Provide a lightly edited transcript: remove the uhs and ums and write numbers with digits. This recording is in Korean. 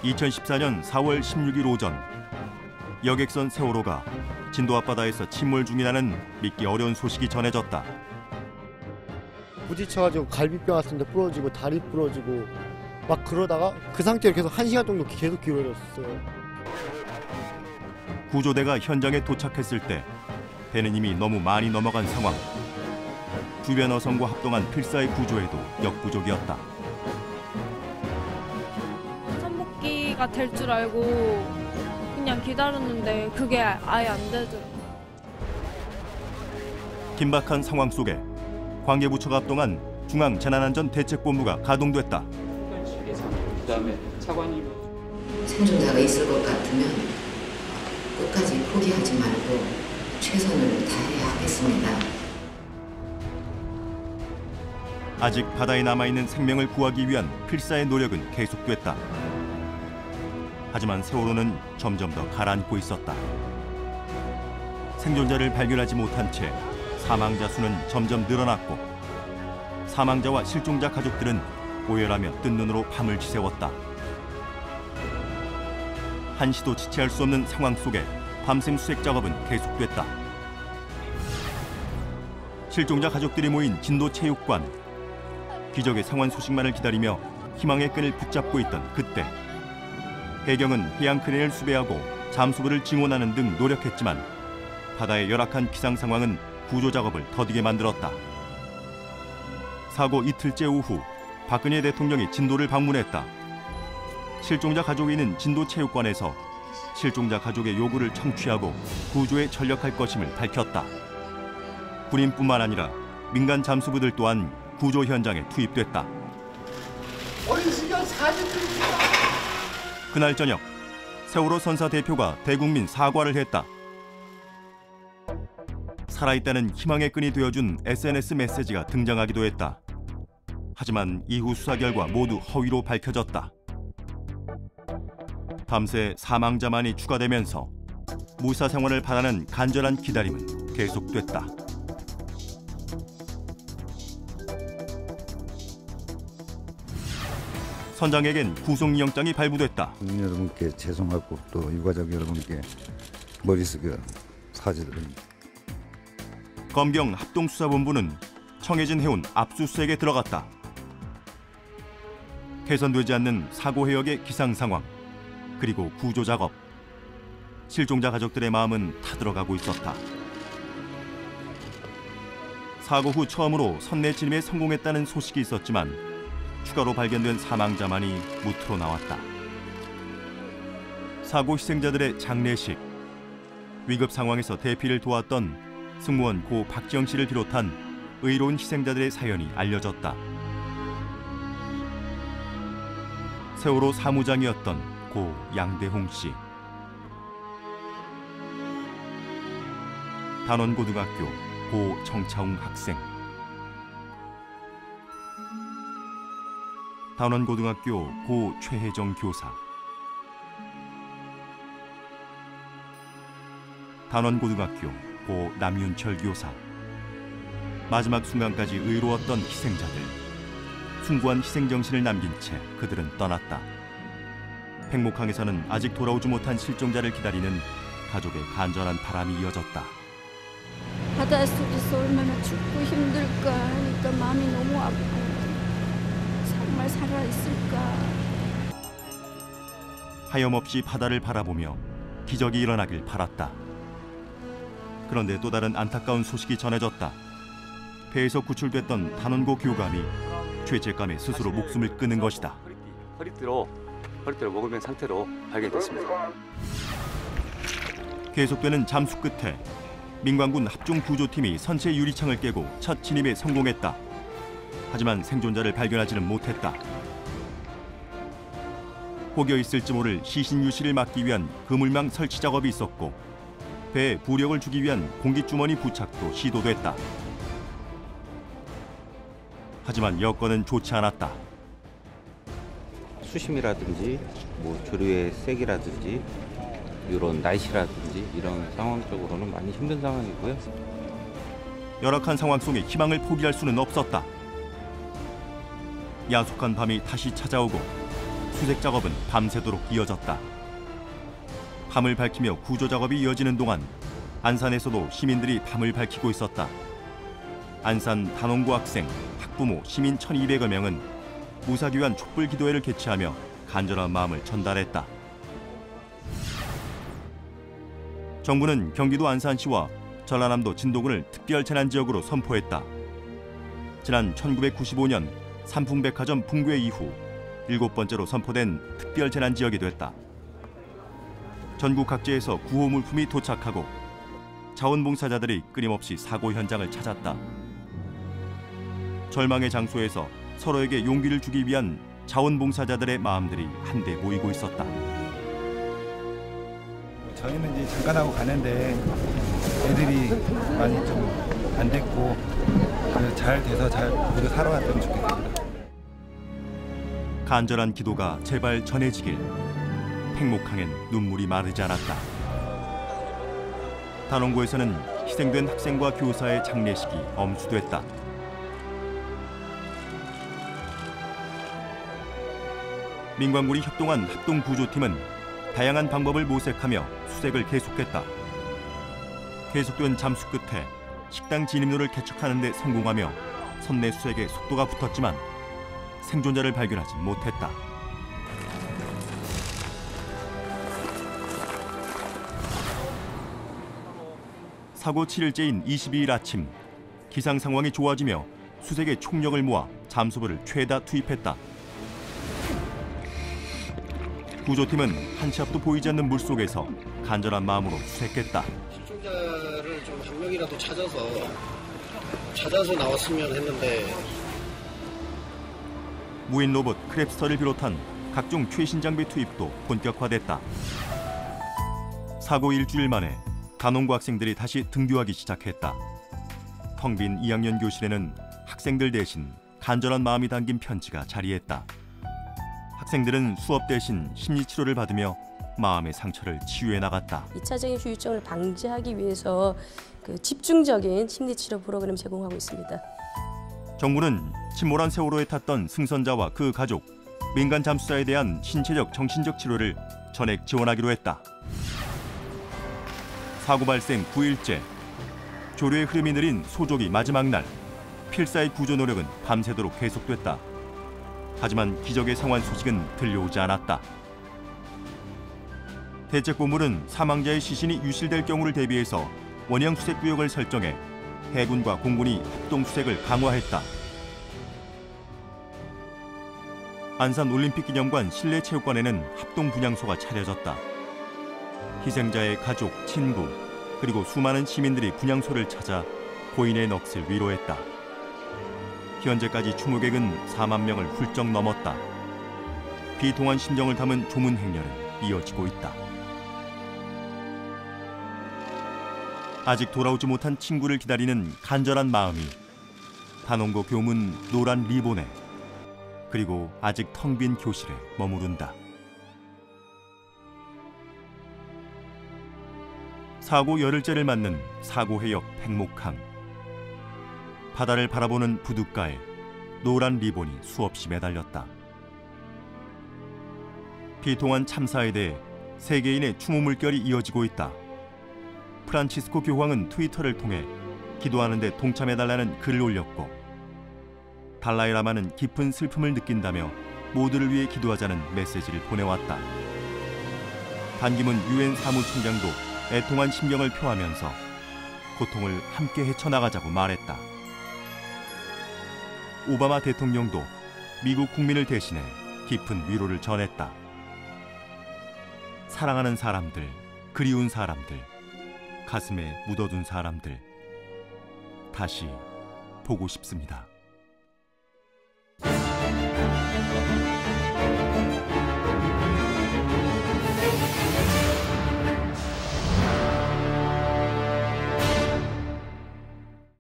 2014년 4월 16일 오전 여객선 세월호가 진도 앞바다에서 침몰 중이라는 믿기 어려운 소식이 전해졌다. 부딪혀가지고 갈비뼈 같은 데 부러지고 다리 부러지고 막 그러다가 그 상태로 계속 1시간 정도 계속 기울어졌어요. 구조대가 현장에 도착했을 때 배는 이미 너무 많이 넘어간 상황. 주변 어선과 합동한 필사의 구조에도 역부족이었다. 선복기가 될 줄 알고 그냥 기다렸는데 그게 아예 안 되더라고요. 긴박한 상황 속에 관계부처가 합동한 중앙재난안전대책본부가 가동됐다. 그다음에 차관이 생존자가 있을 것 같으면 끝까지 포기하지 말고 최선을 다해야 하겠습니다. 아직 바다에 남아있는 생명을 구하기 위한 필사의 노력은 계속됐다. 하지만 세월호는 점점 더 가라앉고 있었다. 생존자를 발견하지 못한 채 사망자 수는 점점 늘어났고 사망자와 실종자 가족들은 오열하며 뜬 눈으로 밤을 지새웠다. 한시도 지체할 수 없는 상황 속에 밤샘 수색 작업은 계속됐다. 실종자 가족들이 모인 진도체육관. 기적의 상환 소식만을 기다리며 희망의 끈을 붙잡고 있던 그때 해경은 해양 크레인을 수배하고 잠수부를 증원하는 등 노력했지만 바다의 열악한 기상 상황은 구조 작업을 더디게 만들었다. 사고 이틀째 오후 박근혜 대통령이 진도를 방문했다. 실종자 가족이 있는 진도체육관에서 실종자 가족의 요구를 청취하고 구조에 전력할 것임을 밝혔다. 군인뿐만 아니라 민간 잠수부들 또한 구조 현장에 투입됐다. 그날 저녁 세월호 선사 대표가 대국민 사과를 했다. 살아있다는 희망의 끈이 되어준 SNS 메시지가 등장하기도 했다. 하지만 이후 수사 결과 모두 허위로 밝혀졌다. 밤새 사망자만이 추가되면서 무사 생활을 바라는 간절한 기다림은 계속됐다. 선장에겐 구속영장이 발부됐다. 국민 여러분께 죄송하고 또 유가족 여러분께 머릿속에 사죄드립니다. 검경 합동수사본부는 청해진 해운 압수수색에 들어갔다. 개선되지 않는 사고 해역의 기상 상황, 그리고 구조 작업. 실종자 가족들의 마음은 타들어가고 있었다. 사고 후 처음으로 선내 진입에 성공했다는 소식이 있었지만 추가로 발견된 사망자만이 무트로 나왔다. 사고 희생자들의 장례식. 위급 상황에서 대피를 도왔던 승무원 고 박지영 씨를 비롯한 의로운 희생자들의 사연이 알려졌다. 세월호 사무장이었던 고 양대홍 씨. 단원고등학교 고 정차웅 학생. 단원고등학교 고 최혜정 교사. 단원고등학교 고 남윤철 교사. 마지막 순간까지 의로웠던 희생자들. 숭고한 희생정신을 남긴 채 그들은 떠났다. 팽목항에서는 아직 돌아오지 못한 실종자를 기다리는 가족의 간절한 바람이 이어졌다. 바다 속에서 얼마나 춥고 힘들까 하니까 마음이 너무 아프고 정말 살아있을까. 하염없이 바다를 바라보며 기적이 일어나길 바랐다. 그런데 또 다른 안타까운 소식이 전해졌다. 배에서 구출됐던 단원고 교감이 죄책감에 스스로 목숨을 끊은 것이다. 허리띠로 목을맨 상태로 발견됐습니다. 계속되는 잠수 끝에 민관군 합중구조팀이 선체 유리창을 깨고 첫 진입에 성공했다. 하지만 생존자를 발견하지는 못했다. 혹여 있을지 모를 시신 유실을 막기 위한 그물망 설치 작업이 있었고 배에 부력을 주기 위한 공기주머니 부착도 시도됐다. 하지만 여건은 좋지 않았다. 수심이라든지 조류의 세기라든지 이런 날씨라든지 이런 상황적으로는 많이 힘든 상황이고요. 열악한 상황 속에 희망을 포기할 수는 없었다. 야속한 밤이 다시 찾아오고 수색 작업은 밤새도록 이어졌다. 밤을 밝히며 구조 작업이 이어지는 동안 안산에서도 시민들이 밤을 밝히고 있었다. 안산 단원고 학생, 학부모, 시민 1,200여 명은 무사귀환 촛불 기도회를 개최하며 간절한 마음을 전달했다. 정부는 경기도 안산시와 전라남도 진도군을 특별재난지역으로 선포했다. 지난 1995년 삼풍백화점 붕괴 이후 7번째로 선포된 특별재난지역이 됐다. 전국 각지에서 구호 물품이 도착하고 자원봉사자들이 끊임없이 사고 현장을 찾았다. 절망의 장소에서 서로에게 용기를 주기 위한 자원봉사자들의 마음들이 한데 모이고 있었다. 저희는 이제 잠깐 하고 가는데 애들이 많이 좀 안 됐고 잘 돼서 잘 모두 살아왔으면 좋겠습니다. 간절한 기도가 제발 전해지길. 팽목항엔 눈물이 마르지 않았다. 단원고에서는 희생된 학생과 교사의 장례식이 엄수됐다. 민관군이 협동한 합동구조팀은 다양한 방법을 모색하며 수색을 계속했다. 계속된 잠수 끝에 식당 진입로를 개척하는 데 성공하며 선내 수색에 속도가 붙었지만 생존자를 발견하지 못했다. 사고 7일째인 22일 아침, 기상 상황이 좋아지며 수색에 총력을 모아 잠수부를 최다 투입했다. 구조팀은 한 치 앞도 보이지 않는 물속에서 간절한 마음으로 수색했다. 실종자를 좀 한 명이라도 찾아서 나왔으면 했는데. 무인 로봇 크랩스터를 비롯한 각종 최신 장비 투입도 본격화됐다. 사고 일주일 만에 단원고 학생들이 다시 등교하기 시작했다. 텅 빈 2학년 교실에는 학생들 대신 간절한 마음이 담긴 편지가 자리했다. 학생들은 수업 대신 심리치료를 받으며 마음의 상처를 치유해 나갔다. 2차적인 후유증을 방지하기 위해서 집중적인 심리치료 프로그램을 제공하고 있습니다. 정부는 침몰한 세월호에 탔던 승선자와 그 가족, 민간 잠수사에 대한 신체적, 정신적 치료를 전액 지원하기로 했다. 사고 발생 9일째, 조류의 흐름이 느린 소조기 마지막 날, 필사의 구조 노력은 밤새도록 계속됐다. 하지만 기적의 상환 소식은 들려오지 않았다. 대책본부는 사망자의 시신이 유실될 경우를 대비해서 원형 수색 구역을 설정해 해군과 공군이 합동 수색을 강화했다. 안산 올림픽기념관 실내체육관에는 합동 분향소가 차려졌다. 희생자의 가족, 친구, 그리고 수많은 시민들이 분향소를 찾아 고인의 넋을 위로했다. 현재까지 추모객은 4만 명을 훌쩍 넘었다. 비통한 심정을 담은 조문 행렬은 이어지고 있다. 아직 돌아오지 못한 친구를 기다리는 간절한 마음이 단원고 교문 노란 리본에, 그리고 아직 텅 빈 교실에 머무른다. 사고 열흘째를 맞는 사고해역 팽목항. 바다를 바라보는 부둣가에 노란 리본이 수없이 매달렸다. 비통한 참사에 대해 세계인의 추모 물결이 이어지고 있다. 프란치스코 교황은 트위터를 통해 기도하는 데 동참해달라는 글을 올렸고, 달라이라마는 깊은 슬픔을 느낀다며 모두를 위해 기도하자는 메시지를 보내왔다. 반기문 유엔 사무총장도 애통한 심경을 표하면서 고통을 함께 헤쳐나가자고 말했다. 오바마 대통령도 미국 국민을 대신해 깊은 위로를 전했다. 사랑하는 사람들, 그리운 사람들, 가슴에 묻어둔 사람들, 다시 보고 싶습니다.